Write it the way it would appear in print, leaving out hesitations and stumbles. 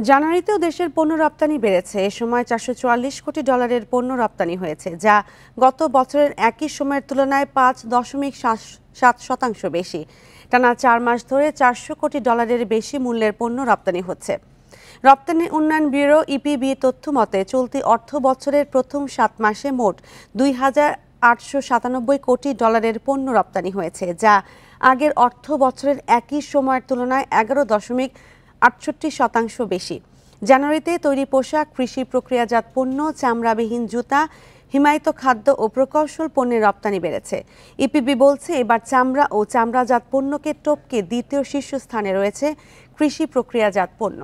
জানুয়ারিতেও দেশের পণ্য রপ্তানি বেড়েছে। এ সময় $444 কোটি পণ্য রপ্তানি হয়েছে, যা গত বছরের একই সময়ের তুলনায় 5.7% বেশি। টানা 4 মাস ধরে $400 কোটি বেশি মূল্যের পণ্য রপ্তানি হচ্ছে। রপ্তানি উন্নয়ন ব্যুরো ইপিবি তথ্য মতে চলতি অর্থ বছরের প্রথম 7 মাসে মোট $2,897 কোটি পণ্য রপ্তানি হয়েছে, যা আগের অর্থ বছরের একই সময়ের তুলনায় 11.68% বেশি। জানুয়ারিতে তৈরি পোশাক, কৃষি প্রক্রিয়াজাত পণ্য, চামড়াবিহীন জুতা, হিমায়িত খাদ্য ও প্রকৌশল পণ্যের রপ্তানি বেড়েছে। ইপিবি বলছে, এবার চামড়া ও চামড়াজাত পণ্যকে টপকে দ্বিতীয় শীর্ষস্থানে রয়েছে কৃষি প্রক্রিয়াজাত পণ্য।